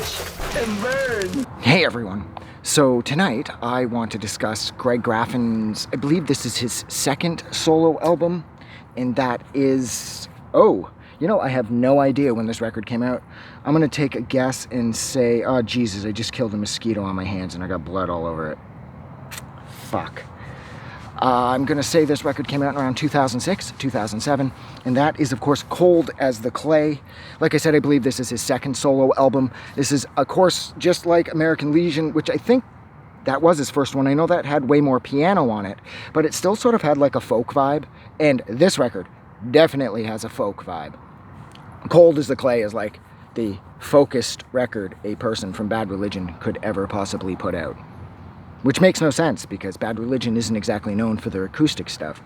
Watch and burn. Hey everyone. So tonight I want to discuss Greg Graffin's, I believe this is his second solo album, and that is, I have no idea when this record came out. I'm gonna take a guess and say, oh Jesus, I just killed a mosquito on my hands and I got blood all over it. Fuck. I'm gonna say this record came out in around 2006, 2007, and that is of course Cold as the Clay. Like I said, I believe this is his second solo album. This is, of course, just like American Legion, which I think that was his first one. I know that had way more piano on it, but it still sort of had like a folk vibe, and this record definitely has a folk vibe. Cold as the Clay is like the folkest record a person from Bad Religion could ever possibly put out. Which makes no sense, because Bad Religion isn't exactly known for their acoustic stuff.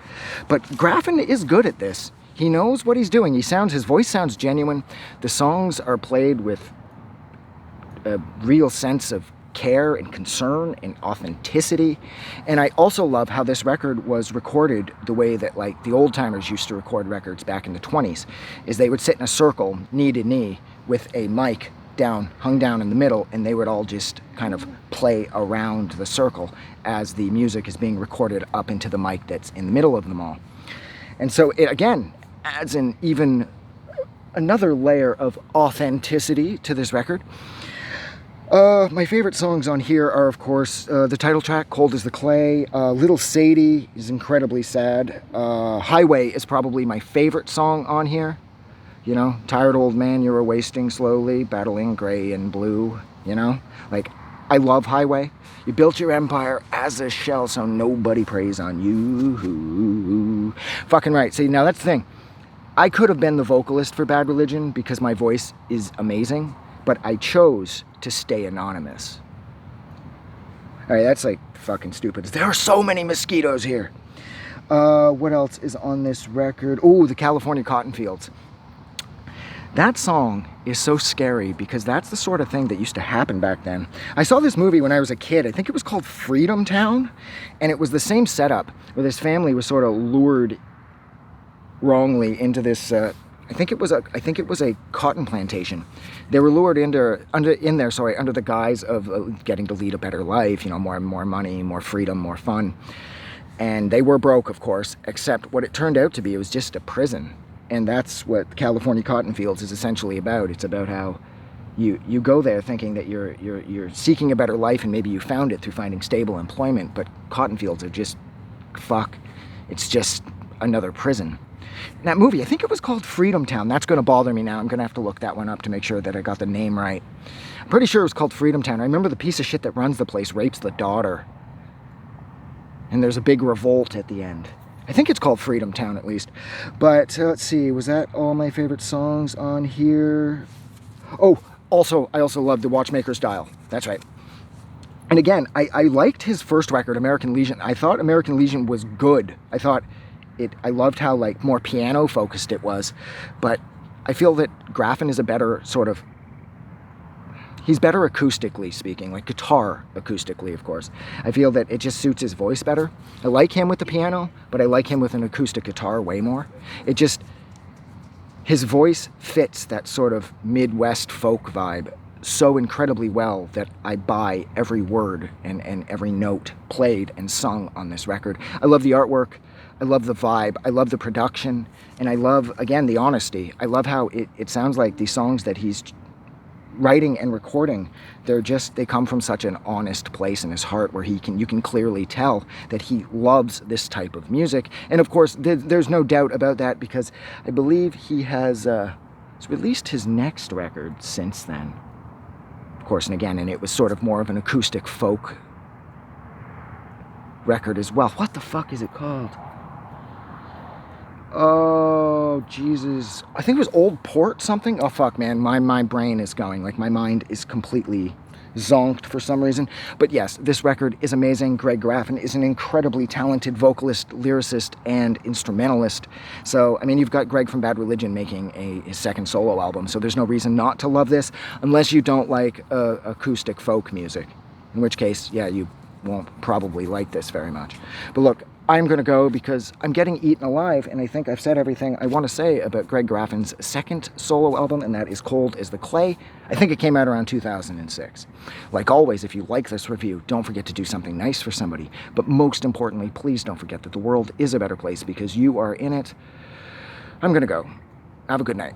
But Graffin is good at this. He knows what he's doing. His voice sounds genuine. The songs are played with a real sense of care and concern and authenticity. And I also love how this record was recorded the way that like the old timers used to record records back in the 20s, is they would sit in a circle, knee to knee, with a mic hung down in the middle, and they would all just kind of play around the circle as the music is being recorded up into the mic that's in the middle of them all. And so it again adds in even another layer of authenticity to this record. My favorite songs on here are, of course, the title track, Cold as the Clay. Little Sadie is incredibly sad. Highway is probably my favorite song on here. You know, tired old man, you were wasting slowly, battling gray and blue, you know? Like, I love Highway. You built your empire as a shell so nobody preys on you. Fucking right. See, now that's the thing. I could have been the vocalist for Bad Religion because my voice is amazing, but I chose to stay anonymous. All right, that's like fucking stupid. There are so many mosquitoes here. What else is on this record? Oh, the California Cotton Fields. That song is so scary because that's the sort of thing that used to happen back then. I saw this movie when I was a kid. I think it was called Freedom Town, and it was the same setup where this family was sort of lured wrongly into this. I think it was a cotton plantation. They were lured under the guise of getting to lead a better life. You know, more money, more freedom, more fun. And they were broke, of course. Except what it turned out to be, it was just a prison. And that's what California Cotton Fields is essentially about. It's about how you go there thinking that you're seeking a better life, and maybe you found it through finding stable employment, but cotton fields are just, fuck, it's just another prison. In that movie, I think it was called Freedom Town. That's going to bother me now. I'm going to have to look that one up to make sure that I got the name right. I'm pretty sure it was called Freedom Town. I remember the piece of shit that runs the place rapes the daughter. And there's a big revolt at the end. I think it's called Freedom Town, at least. But let's see, was that all my favorite songs on here? Oh, I also love The Watchmaker's Dial. That's right. And again, I liked his first record, American Legion. I thought American Legion was good. I loved how like more piano focused it was. But I feel that Graffin is a better sort of, he's better acoustically speaking, like guitar acoustically, of course. I feel that it just suits his voice better. I like him with the piano, but I like him with an acoustic guitar way more. His voice fits that sort of Midwest folk vibe so incredibly well that I buy every word and every note played and sung on this record. I love the artwork. I love the vibe. I love the production. And I love, again, the honesty. I love how it sounds like the songs that he's writing and recording, they come from such an honest place in his heart where you can clearly tell that he loves this type of music. And of course, there's no doubt about that, because I believe he has released his next record since then. Of course, and it was sort of more of an acoustic folk record as well. What the fuck is it called? Oh, Jesus. I think it was Old Port something. Oh, fuck, man. My brain is going. Like, my mind is completely zonked for some reason. But yes, this record is amazing. Greg Graffin is an incredibly talented vocalist, lyricist, and instrumentalist. So, I mean, you've got Greg from Bad Religion making his second solo album, so there's no reason not to love this, unless you don't like acoustic folk music. In which case, yeah, you won't probably like this very much. But look, I'm going to go because I'm getting eaten alive, and I think I've said everything I want to say about Greg Graffin's second solo album, and that is Cold as the Clay. I think it came out around 2006. Like always, if you like this review, don't forget to do something nice for somebody. But most importantly, please don't forget that the world is a better place because you are in it. I'm going to go. Have a good night.